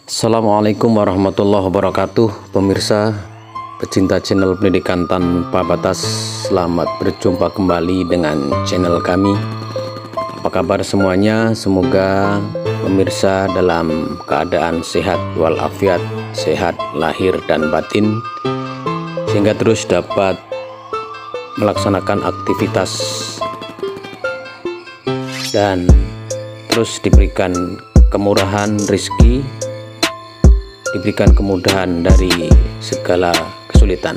Assalamualaikum warahmatullahi wabarakatuh. Pemirsa pecinta channel Pendidikan Tanpa Batas, selamat berjumpa kembali dengan channel kami. Apa kabar semuanya? Semoga pemirsa dalam keadaan sehat walafiat, sehat lahir dan batin, sehingga terus dapat melaksanakan aktivitas dan terus diberikan kemurahan rezeki, diberikan kemudahan dari segala kesulitan.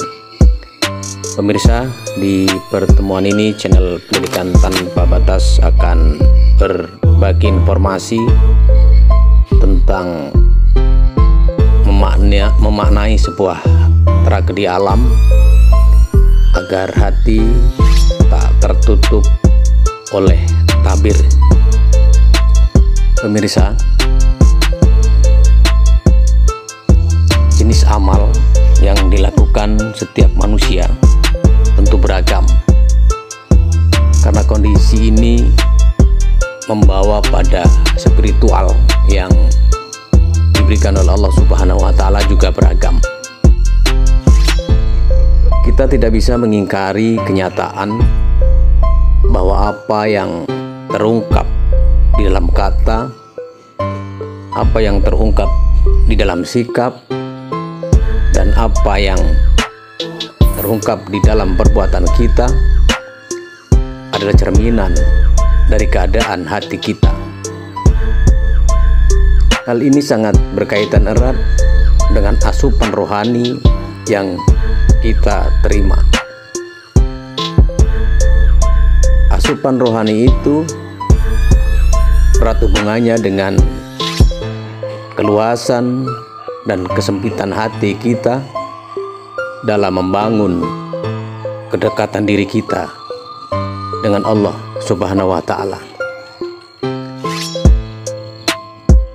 Pemirsa, di pertemuan ini channel Pendidikan Tanpa Batas akan berbagi informasi tentang memaknai sebuah tragedi alam agar hati tak tertutup oleh tabir. Pemirsa, jenis amal yang dilakukan setiap manusia tentu beragam, karena kondisi ini membawa pada spiritual yang diberikan oleh Allah Subhanahu wa Ta'ala juga beragam. Kita tidak bisa mengingkari kenyataan bahwa apa yang terungkap di dalam kata, apa yang terungkap di dalam sikap, dan apa yang terungkap di dalam perbuatan kita adalah cerminan dari keadaan hati kita. Hal ini sangat berkaitan erat dengan asupan rohani yang kita terima. Asupan rohani itu erat hubungannya dengan keluasan dan kesempitan hati kita dalam membangun kedekatan diri kita dengan Allah Subhanahu wa Ta'ala.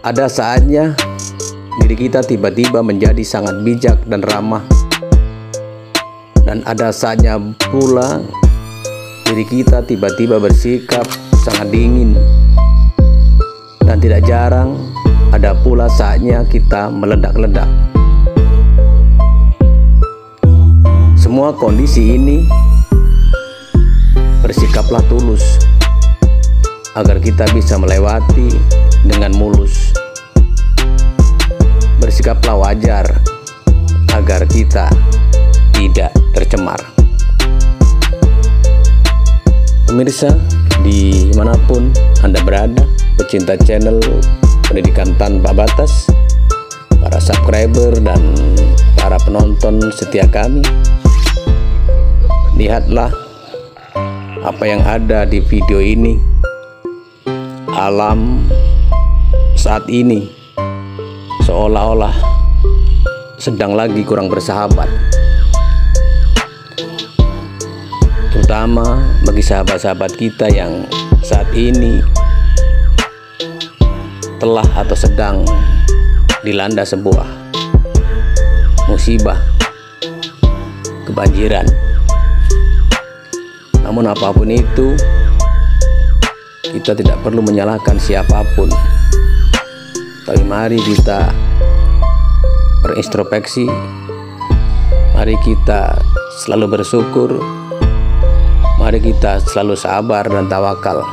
Ada saatnya diri kita tiba-tiba menjadi sangat bijak dan ramah, dan ada saatnya pula diri kita tiba-tiba bersikap sangat dingin, dan tidak jarang ada pula saatnya kita meledak-ledak. Semua kondisi ini bersikaplah tulus agar kita bisa melewati dengan mulus. Bersikaplah wajar agar kita tidak tercemar. Pemirsa, dimanapun Anda berada, pecinta channel Pendidikan Tanpa Batas, para subscriber dan para penonton setia kami, lihatlah apa yang ada di video ini. Alam saat ini seolah-olah sedang lagi kurang bersahabat, terutama bagi sahabat-sahabat kita yang saat ini telah atau sedang dilanda sebuah musibah kebanjiran. Namun apapun itu, kita tidak perlu menyalahkan siapapun, tapi mari kita berintrospeksi, mari kita selalu bersyukur, mari kita selalu sabar dan tawakal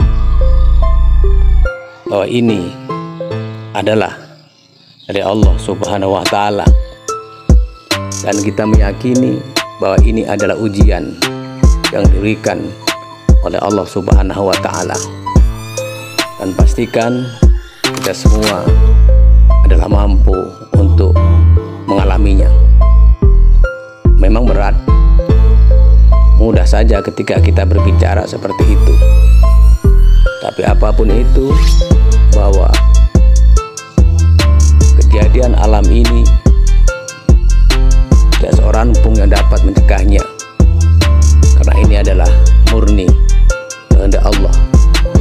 bahwa ini adalah dari Allah Subhanahu wa Ta'ala, dan kita meyakini bahwa ini adalah ujian yang diberikan oleh Allah Subhanahu wa Ta'ala, dan pastikan kita semua adalah mampu untuk mengalaminya. Memang berat, mudah saja ketika kita berbicara seperti itu, tapi apapun itu, bahwa kejadian alam ini tidak seorang pun yang dapat mencegahnya, karena ini adalah murni kehendak Allah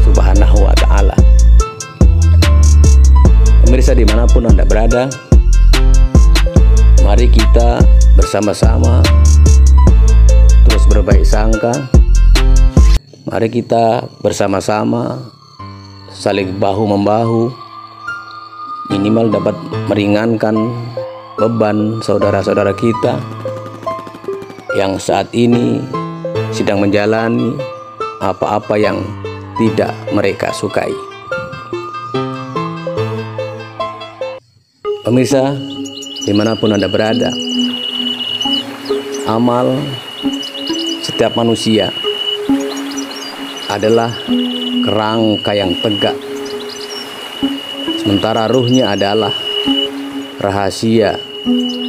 Subhanahu wa Ta'ala. Pemirsa, dimanapun Anda berada, mari kita bersama-sama terus berbaik sangka. Mari kita bersama-sama saling bahu-membahu minimal dapat meringankan beban saudara-saudara kita yang saat ini sedang menjalani apa-apa yang tidak mereka sukai. Pemirsa, dimanapun Anda berada, amal setiap manusia adalah kerangka yang tegak, sementara ruhnya adalah rahasia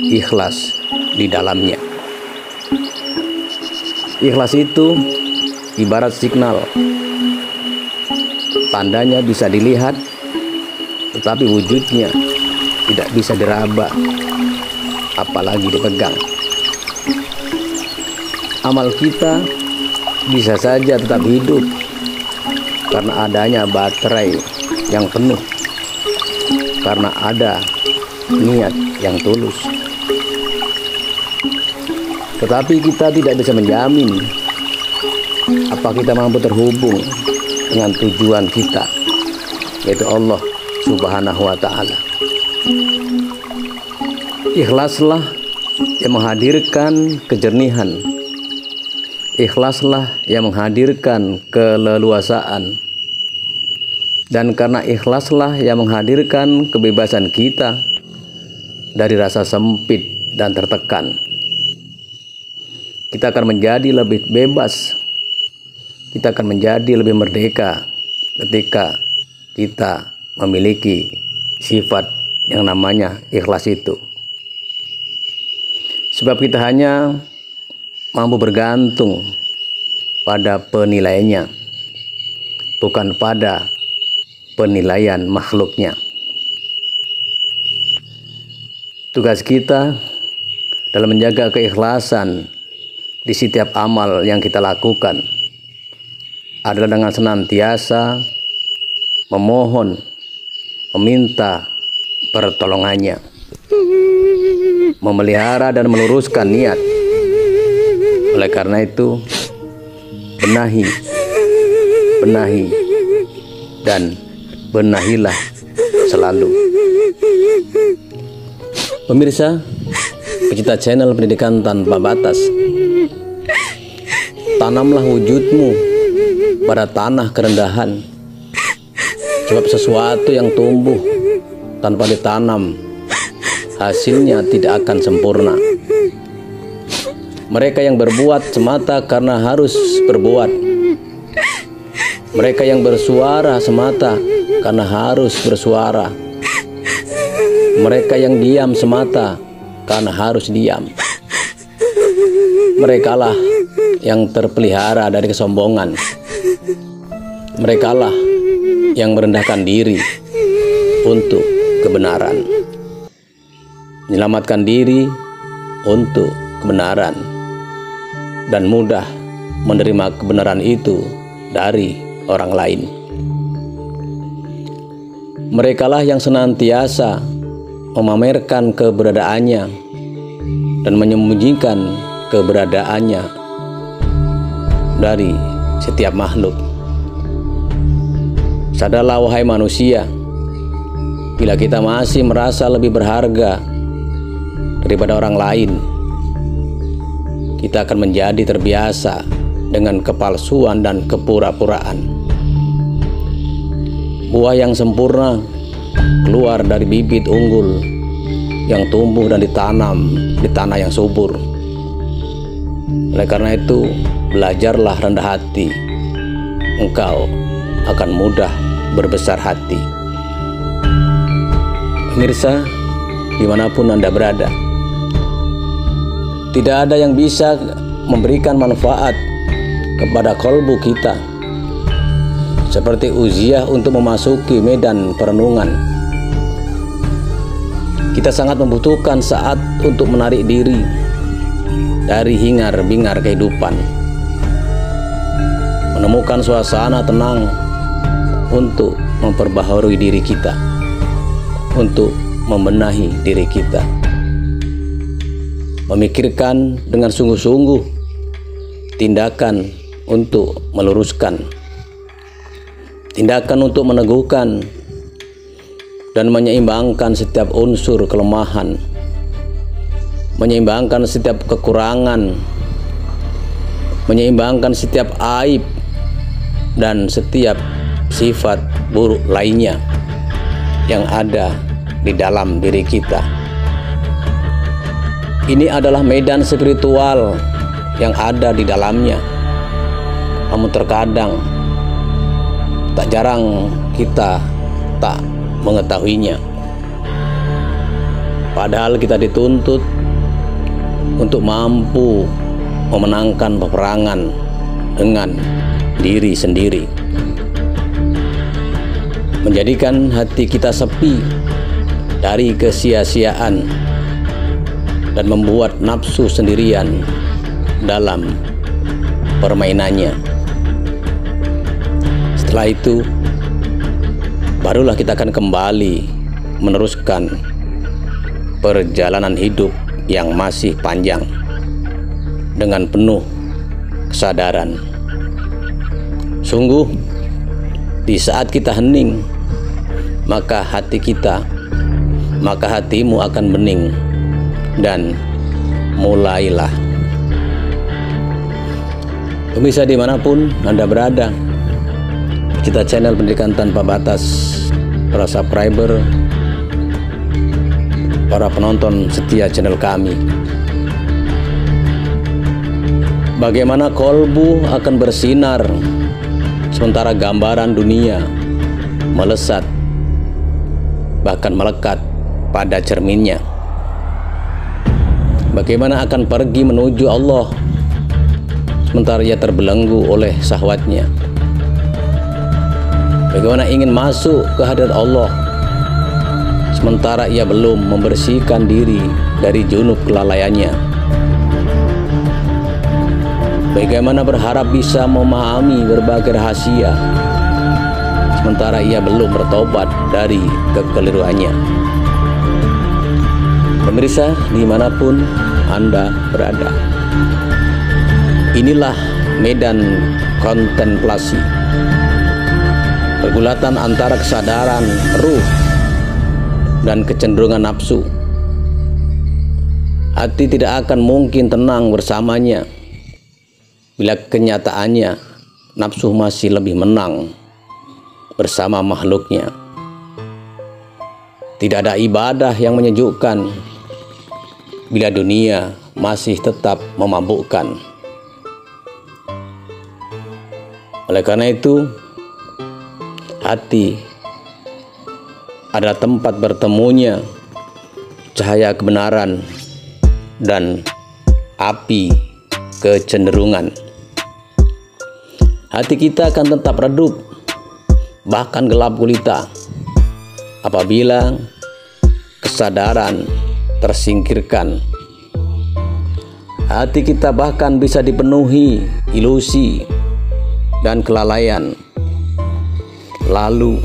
ikhlas di dalamnya. Ikhlas itu ibarat signal, tandanya bisa dilihat tetapi wujudnya tidak bisa diraba apalagi dipegang. Amal kita bisa saja tetap hidup karena adanya baterai yang penuh, karena ada niat yang tulus. Tetapi kita tidak bisa menjamin apa kita mampu terhubung dengan tujuan kita, yaitu Allah Subhanahu wa Ta'ala. Ikhlaslah yang menghadirkan kejernihan, ikhlaslah yang menghadirkan keleluasaan, dan karena ikhlaslah yang menghadirkan kebebasan kita dari rasa sempit dan tertekan. Kita akan menjadi lebih bebas, kita akan menjadi lebih merdeka ketika kita memiliki sifat yang namanya ikhlas itu. Sebab kita hanya mampu bergantung pada penilaiannya, bukan pada penilaian makhluknya. Tugas kita dalam menjaga keikhlasan di setiap amal yang kita lakukan adalah dengan senantiasa memohon, meminta pertolongannya, memelihara dan meluruskan niat. Oleh karena itu, benahi, dan benahilah selalu. Pemirsa, pecinta channel Pendidikan Tanpa Batas, tanamlah wujudmu pada tanah kerendahan, sebab sesuatu yang tumbuh tanpa ditanam hasilnya tidak akan sempurna. Mereka yang berbuat semata karena harus berbuat, mereka yang bersuara semata karena harus bersuara, mereka yang diam semata karena harus diam, merekalah yang terpelihara dari kesombongan, merekalah yang merendahkan diri untuk kebenaran, menyelamatkan diri untuk kebenaran, dan mudah menerima kebenaran itu dari orang lain. Merekalah yang senantiasa memamerkan keberadaannya dan menyembunyikan keberadaannya dari setiap makhluk. Sadarlah wahai manusia, bila kita masih merasa lebih berharga daripada orang lain, kita akan menjadi terbiasa dengan kepalsuan dan kepura-puraan. Buah yang sempurna keluar dari bibit unggul yang tumbuh dan ditanam di tanah yang subur. Oleh karena itu, belajarlah rendah hati, engkau akan mudah berbesar hati. Pemirsa, dimanapun Anda berada, tidak ada yang bisa memberikan manfaat kepada kolbu kita seperti uziah untuk memasuki medan perenungan. Kita sangat membutuhkan saat untuk menarik diri dari hingar-bingar kehidupan, menemukan suasana tenang untuk memperbaharui diri kita, untuk membenahi diri kita, memikirkan dengan sungguh-sungguh tindakan untuk meluruskan, tindakan untuk meneguhkan, dan menyeimbangkan setiap unsur kelemahan, menyeimbangkan setiap kekurangan, menyeimbangkan setiap aib dan setiap sifat buruk lainnya yang ada di dalam diri kita. Ini adalah medan spiritual yang ada di dalamnya. Namun terkadang tak jarang kita tak mengetahuinya. Padahal kita dituntut untuk mampu memenangkan peperangan dengan diri sendiri, menjadikan hati kita sepi dari kesia-siaan dan membuat nafsu sendirian dalam permainannya. Setelah itu barulah kita akan kembali meneruskan perjalanan hidup yang masih panjang dengan penuh kesadaran. Sungguh, di saat kita hening, maka hatimu akan bening, dan mulailah. Pemirsa dimanapun Anda berada, kita channel Pendidikan Tanpa Batas, para subscriber, para penonton setia channel kami. Bagaimana kolbu akan bersinar sementara gambaran dunia melesat, bahkan melekat pada cerminnya. Bagaimana akan pergi menuju Allah sementara ia terbelenggu oleh syahwatnya. Bagaimana ingin masuk ke hadirat Allah sementara ia belum membersihkan diri dari junub kelalaiannya. Bagaimana berharap bisa memahami berbagai rahasia sementara ia belum bertobat dari kekeliruannya. Pemirsa dimanapun Anda berada, inilah medan kontemplasi, pergulatan antara kesadaran ruh dan kecenderungan nafsu. Hati tidak akan mungkin tenang bersamanya bila kenyataannya nafsu masih lebih menang bersama makhluknya. Tidak ada ibadah yang menyejukkan bila dunia masih tetap memabukkan. Oleh karena itu, hati adalah tempat bertemunya cahaya kebenaran dan api kecenderungan. Hati kita akan tetap redup, bahkan gelap gulita, apabila kesadaran tersingkirkan. Hati kita bahkan bisa dipenuhi ilusi dan kelalaian. Lalu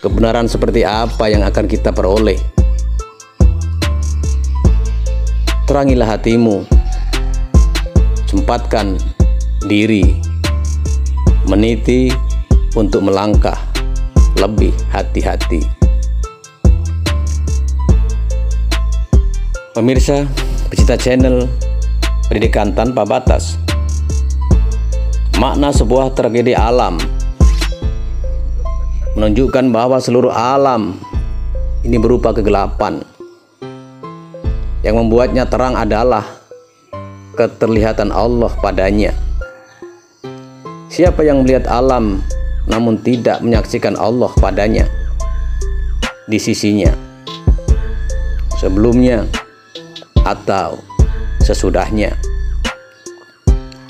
kebenaran seperti apa yang akan kita peroleh? Terangilah hatimu, sempatkan diri, meniti untuk melangkah lebih hati-hati. Pemirsa pecinta channel Pendidikan Tanpa Batas, makna sebuah tragedi alam menunjukkan bahwa seluruh alam ini berupa kegelapan. Yang membuatnya terang adalah keterlihatan Allah padanya. Siapa yang melihat alam namun tidak menyaksikan Allah padanya di sisinya, sebelumnya atau sesudahnya,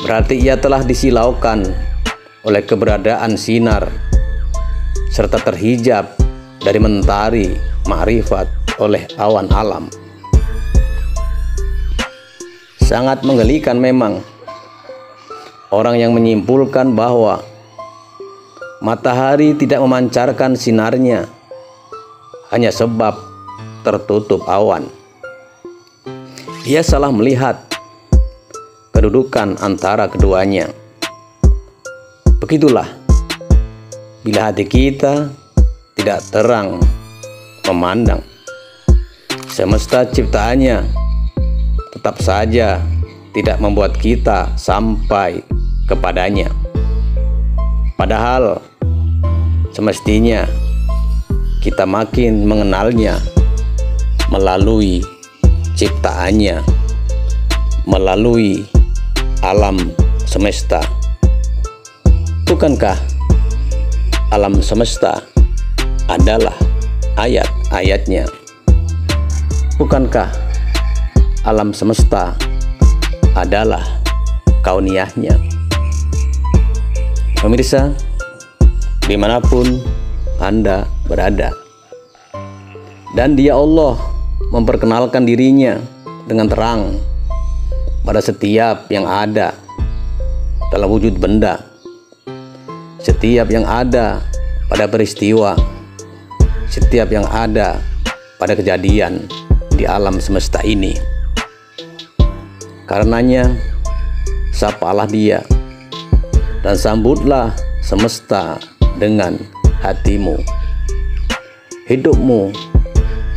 berarti ia telah disilaukan oleh keberadaan sinar serta terhijab dari mentari ma'rifat oleh awan alam. Sangat menggelikan memang orang yang menyimpulkan bahwa matahari tidak memancarkan sinarnya hanya sebab tertutup awan. Ia salah melihat kedudukan antara keduanya. Begitulah bila hati kita tidak terang memandang. Semesta ciptaannya tetap saja tidak membuat kita sampai kepadanya. Padahal semestinya kita makin mengenalnya melalui ciptaannya, melalui alam semesta. Bukankah alam semesta adalah ayat-ayatnya? Bukankah alam semesta adalah kauniyahnya? Pemirsa, dimanapun Anda berada, dan Dia Allah memperkenalkan dirinya dengan terang pada setiap yang ada dalam wujud benda, setiap yang ada pada peristiwa, setiap yang ada pada kejadian di alam semesta ini. Karenanya, sapalah Dia dan sambutlah semesta dengan hatimu. Hidupmu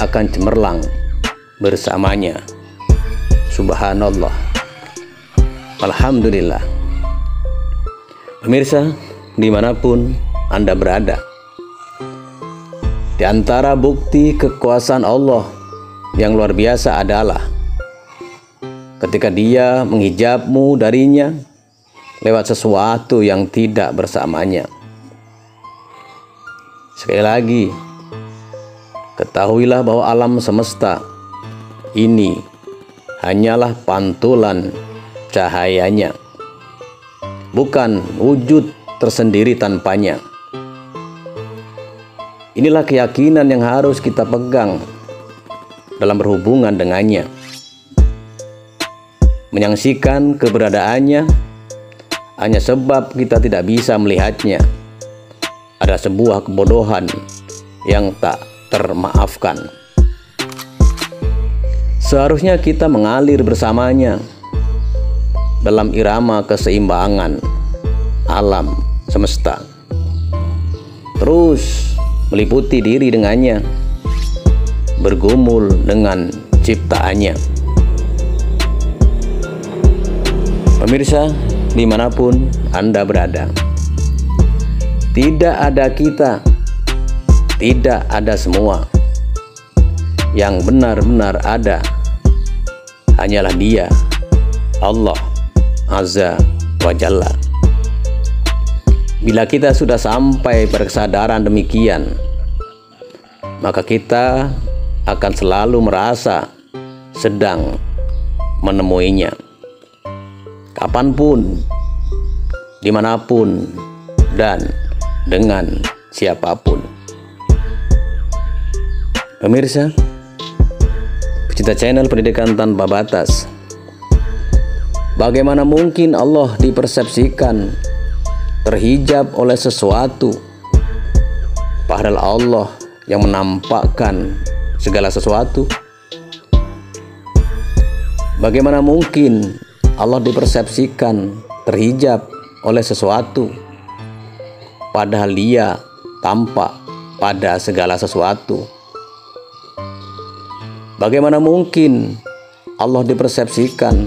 akan cemerlang bersamanya. Subhanallah, alhamdulillah. Pemirsa, dimanapun Anda berada, di antara bukti kekuasaan Allah yang luar biasa adalah ketika Dia menghijabmu darinya lewat sesuatu yang tidak bersamanya. Sekali lagi, ketahuilah bahwa alam semesta ini hanyalah pantulan cahayanya, bukan wujud tersendiri tanpanya. Inilah keyakinan yang harus kita pegang dalam berhubungan dengannya. Menyaksikan keberadaannya hanya sebab kita tidak bisa melihatnya ada sebuah kebodohan yang tak termaafkan. Seharusnya kita mengalir bersamanya dalam irama keseimbangan alam semesta, terus meliputi diri dengannya, bergumul dengan ciptaannya. Pemirsa, dimanapun Anda berada, tidak ada kita, tidak ada semua. Yang benar-benar ada hanyalah Dia, Allah Azza wa Jalla. Bila kita sudah sampai berkesadaran demikian, maka kita akan selalu merasa sedang menemuinya. Kapanpun, dimanapun, dan dengan siapapun. Pemirsa, pecinta channel Pendidikan Tanpa Batas, bagaimana mungkin Allah dipersepsikan terhijab oleh sesuatu, padahal Allah yang menampakkan segala sesuatu? Bagaimana mungkin Allah dipersepsikan terhijab oleh sesuatu, padahal Dia tampak pada segala sesuatu? Bagaimana mungkin Allah dipersepsikan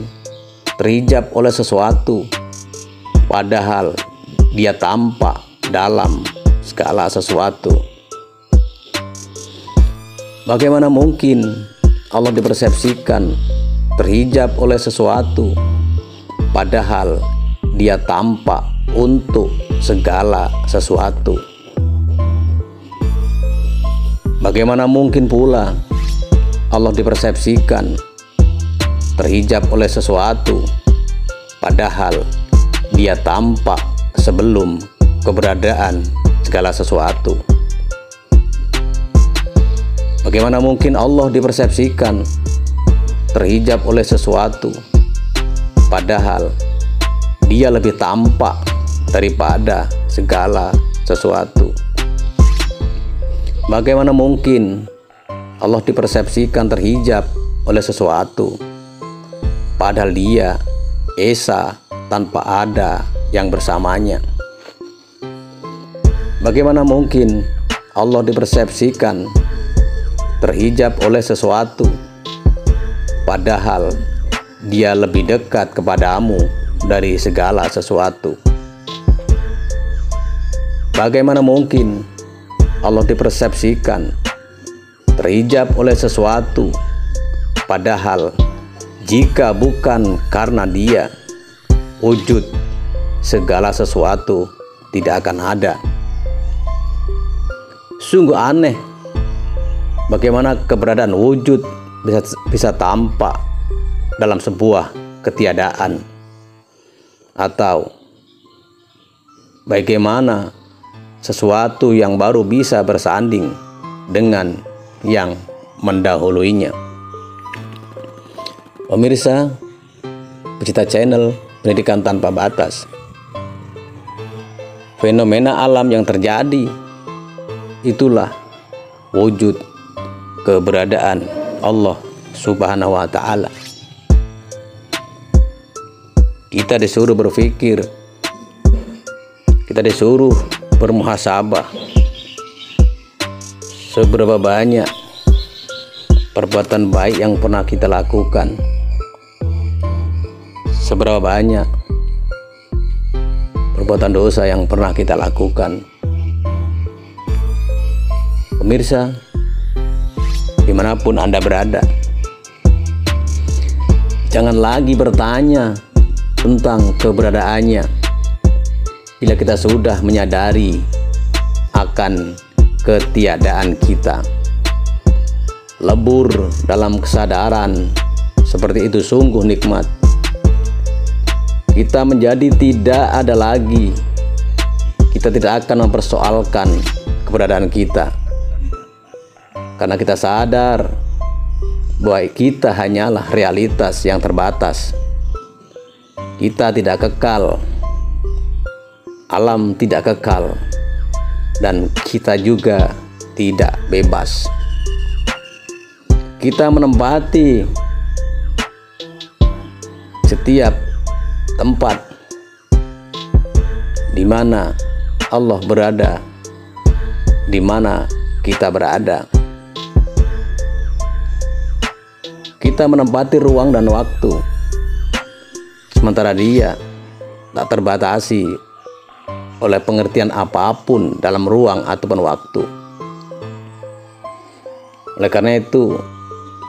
terhijab oleh sesuatu, padahal Dia tampak dalam segala sesuatu? Bagaimana mungkin Allah dipersepsikan terhijab oleh sesuatu, padahal Dia tampak untuk segala sesuatu? Bagaimana mungkin pula Allah dipersepsikan terhijab oleh sesuatu, padahal Dia tampak sebelum keberadaan segala sesuatu? Bagaimana mungkin Allah dipersepsikan terhijab oleh sesuatu, padahal Dia lebih tampak daripada segala sesuatu? Bagaimana mungkin Allah dipersepsikan terhijab oleh sesuatu, padahal Dia esa tanpa ada yang bersamanya? Bagaimana mungkin Allah dipersepsikan terhijab oleh sesuatu, padahal dia lebih dekat kepadamu dari segala sesuatu. Bagaimana mungkin Allah dipersepsikan terhijab oleh sesuatu, padahal jika bukan karena dia, wujud segala sesuatu tidak akan ada. Sungguh aneh bagaimana keberadaan wujud bisa tampak dalam sebuah ketiadaan, atau bagaimana sesuatu yang baru bisa bersanding dengan yang mendahuluinya. Pemirsa pecinta channel Pendidikan Tanpa Batas, fenomena alam yang terjadi itulah wujud keberadaan Allah Subhanahu wa Ta'ala. Kita disuruh berpikir, kita disuruh bermuhasabah, seberapa banyak perbuatan baik yang pernah kita lakukan, seberapa banyak perbuatan dosa yang pernah kita lakukan. Pemirsa, dimanapun Anda berada, jangan lagi bertanya tentang keberadaannya bila kita sudah menyadari akan ketiadaan kita. Lebur dalam kesadaran seperti itu sungguh nikmat. Kita menjadi tidak ada lagi, kita tidak akan mempersoalkan keberadaan kita, karena kita sadar bahwa kita hanyalah realitas yang terbatas. Kita tidak kekal, alam tidak kekal, dan kita juga tidak bebas. Kita menempati setiap tempat di mana Allah berada, di mana kita berada. Kita menempati ruang dan waktu, sementara Dia tak terbatasi oleh pengertian apapun dalam ruang ataupun waktu. Oleh karena itu,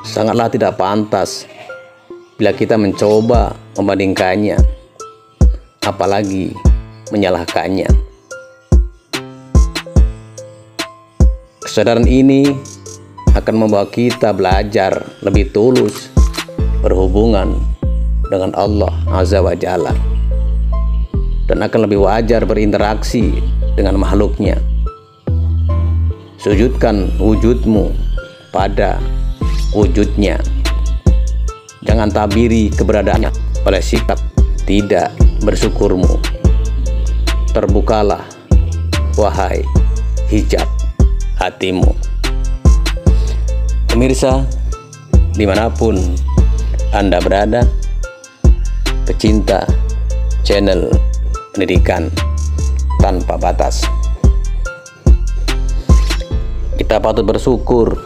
sangatlah tidak pantas bila kita mencoba membandingkannya, apalagi menyalahkannya. Kesadaran ini akan membawa kita belajar lebih tulus berhubungan dengan Allah Azza wa Jalla, dan akan lebih wajar berinteraksi dengan makhluknya. Sujudkan wujudmu pada wujudnya. Jangan tabiri keberadaannya oleh sikap tidak bersyukurmu. Terbukalah, wahai hijab hatimu. Pemirsa, dimanapun Anda berada, pecinta channel Pendidikan Tanpa Batas, kita patut bersyukur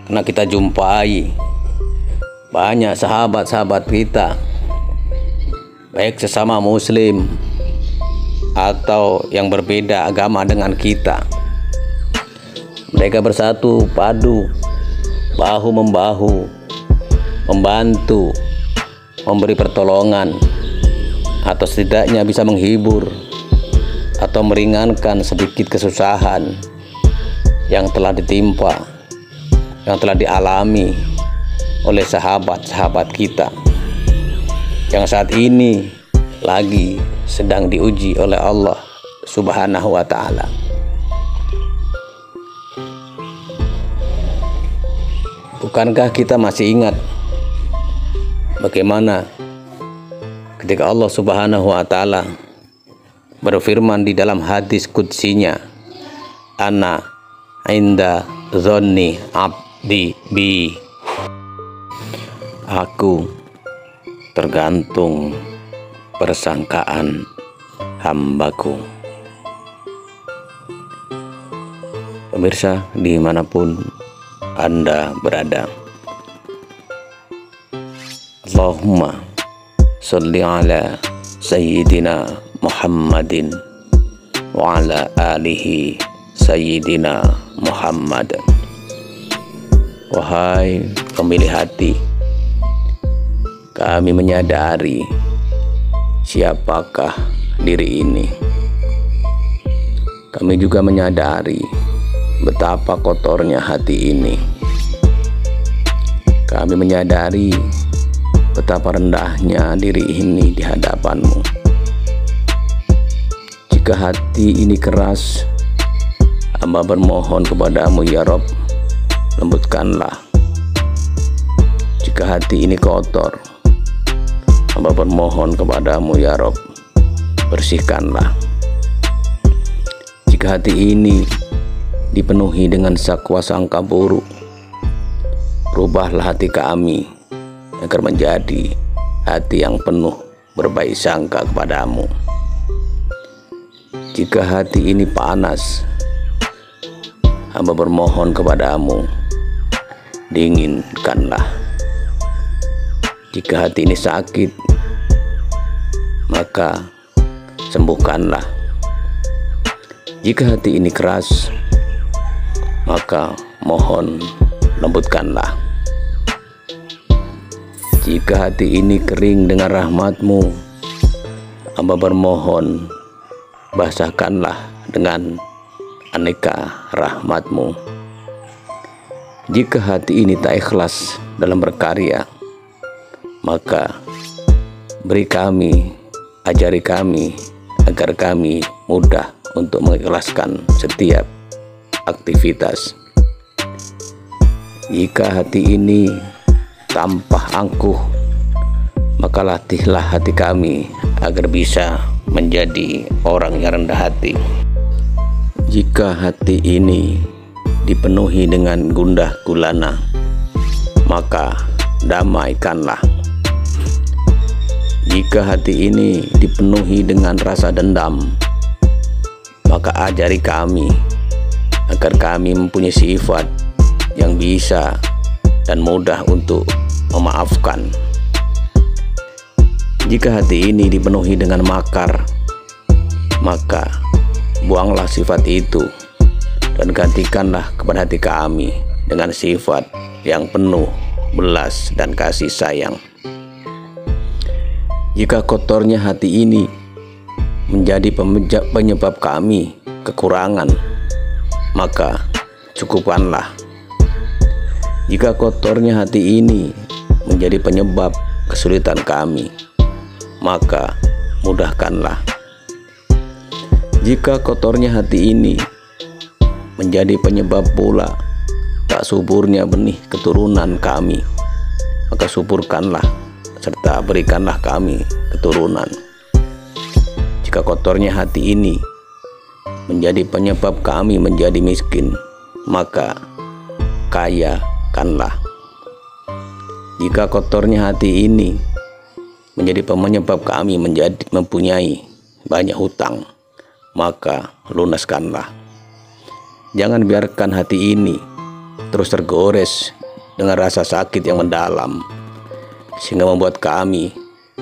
karena kita jumpai banyak sahabat-sahabat kita, baik sesama muslim atau yang berbeda agama dengan kita. Mereka bersatu padu, bahu-membahu, membantu, memberi pertolongan, atau setidaknya bisa menghibur atau meringankan sedikit kesusahan yang telah ditimpa, yang telah dialami oleh sahabat-sahabat kita yang saat ini lagi sedang diuji oleh Allah Subhanahu wa Ta'ala. Bukankah kita masih ingat bagaimana ketika Allah Subhanahu wa Ta'ala berfirman di dalam hadis qudsinya, ana inda dzanni abdi bi, aku tergantung persangkaan hambaku. Pemirsa dimanapun Anda berada. Allahumma sholli ala Sayyidina Muhammadin wa ala alihi Sayyidina Muhammad. Wahai pemilih hati, kami menyadari siapakah diri ini. Kami juga menyadari betapa kotornya hati ini. Kami menyadari betapa rendahnya diri ini di hadapan-Mu. Jika hati ini keras, hamba bermohon kepada-Mu ya Rob, lembutkanlah. Jika hati ini kotor, hamba bermohon kepada-Mu ya Rob, bersihkanlah. Jika hati ini dipenuhi dengan sakwa sangka buruk, rubahlah hati kami agar menjadi hati yang penuh berbaik sangka kepada-Mu. Jika hati ini panas, hamba bermohon kepada-Mu, dinginkanlah. Jika hati ini sakit, maka sembuhkanlah. Jika hati ini keras, maka mohon lembutkanlah. Jika hati ini kering dengan rahmat-Mu, hamba bermohon basahkanlah dengan aneka rahmat-Mu. Jika hati ini tak ikhlas dalam berkarya, maka beri kami, ajari kami, agar kami mudah untuk mengikhlaskan setiap aktivitas. Jika hati ini tampak angkuh, maka latihlah hati kami agar bisa menjadi orang yang rendah hati. Jika hati ini dipenuhi dengan gundah gulana, maka damaikanlah. Jika hati ini dipenuhi dengan rasa dendam, maka ajari kami agar kami mempunyai sifat yang bisa dan mudah untuk memaafkan. Jika hati ini dipenuhi dengan makar, maka buanglah sifat itu dan gantikanlah kepada hati kami dengan sifat yang penuh belas dan kasih sayang. Jika kotornya hati ini menjadi penyebab kami kekurangan, maka cukupkanlah. Jika kotornya hati ini menjadi penyebab kesulitan kami, maka mudahkanlah. Jika kotornya hati ini menjadi penyebab pula tak suburnya benih keturunan kami, maka suburkanlah serta berikanlah kami keturunan. Jika kotornya hati ini menjadi penyebab kami menjadi miskin, maka kayakanlah. Jika kotornya hati ini menjadi penyebab kami menjadi mempunyai banyak hutang, maka lunaskanlah. Jangan biarkan hati ini terus tergores dengan rasa sakit yang mendalam, sehingga membuat kami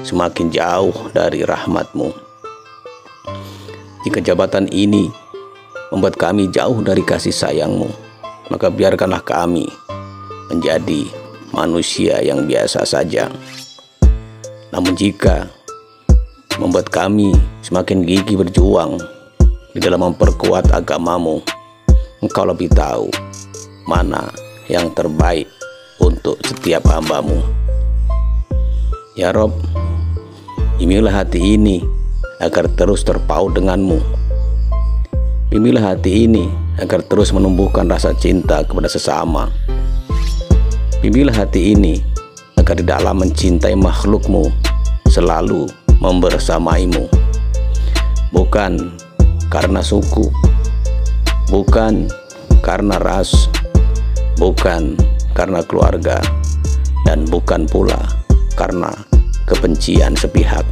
semakin jauh dari rahmat-Mu. Jika jabatan ini membuat kami jauh dari kasih sayang-Mu, maka biarkanlah kami menjadi manusia yang biasa saja. Namun jika membuat kami semakin gigih berjuang di dalam memperkuat agama-Mu, Engkau lebih tahu mana yang terbaik untuk setiap hamba-Mu. Ya Rob, bimbinglah hati ini agar terus terpaut dengan-Mu. Bimbinglah hati ini agar terus menumbuhkan rasa cinta kepada sesama. Bimbinglah hati ini agar di dalam mencintai makhluk-Mu selalu membersamai-Mu, bukan karena suku, bukan karena ras, bukan karena keluarga, dan bukan pula karena kebencian sepihak.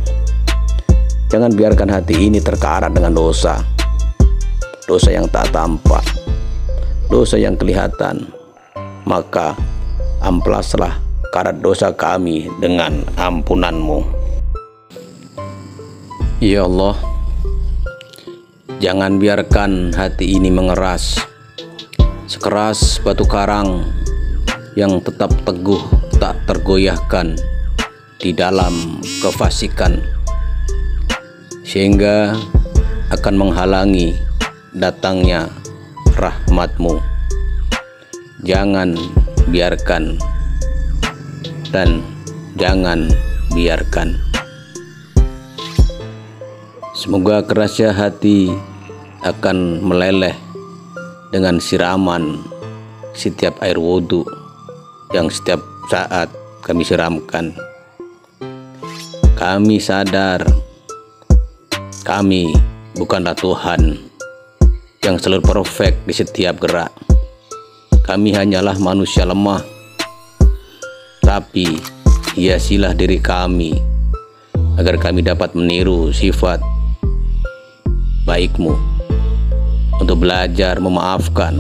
Jangan biarkan hati ini terkarat dengan dosa, dosa yang tak tampak, dosa yang kelihatan, maka amplaslah karat dosa kami dengan ampunan-Mu. Ya Allah, jangan biarkan hati ini mengeras sekeras batu karang yang tetap teguh tak tergoyahkan di dalam kefasikan, sehingga akan menghalangi datangnya rahmat-Mu. Jangan biarkan dan jangan biarkan. Semoga kerasnya hati akan meleleh dengan siraman setiap air wudhu yang setiap saat kami siramkan. Kami sadar kami bukanlah Tuhan yang selalu perfect di setiap gerak. Kami hanyalah manusia lemah, tapi hiasilah diri kami agar kami dapat meniru sifat baik-Mu untuk belajar memaafkan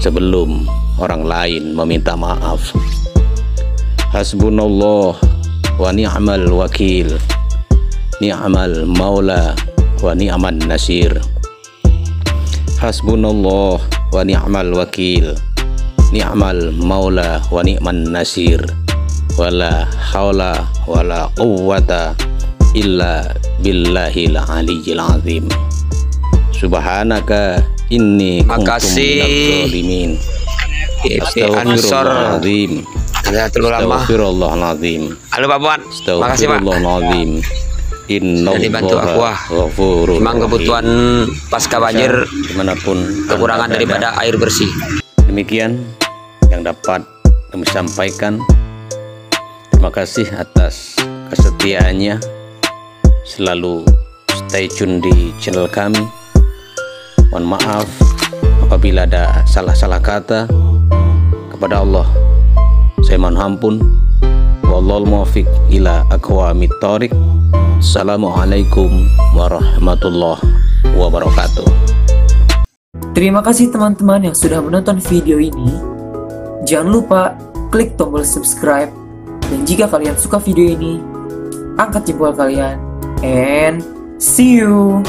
sebelum orang lain meminta maaf. Hasbunallah wa ni'mal wakil, ni'mal maula wa ni'man nasir. Hasbunallah wa ni'mal wakil, ni'mal maula wa ni'man nasir. Wala haula wala quwwata illa billahil aliyyil azim. Subhanaka inni kuntu minadz zalimin. Astagfirullahaladzim. Astagfirullahaladzim. Halo Pak Puan, makasih Pak. Astagfirullahaladzim. Sudah dibantu aku. Memang kebutuhan pasca banjir dimanapun kekurangan daripada air bersih. Demikian yang dapat kami sampaikan. Terima kasih atas kesetiaannya. Selalu stay tune di channel kami. Mohon maaf apabila ada salah-salah kata. Kepada Allah saya mohon ampun. Wallahul muwaffiq ila aqwamit thoriq. Assalamualaikum warahmatullahi wabarakatuh. Terima kasih teman-teman yang sudah menonton video ini. Jangan lupa klik tombol subscribe. Dan jika kalian suka video ini, angkat jempol kalian. And see you.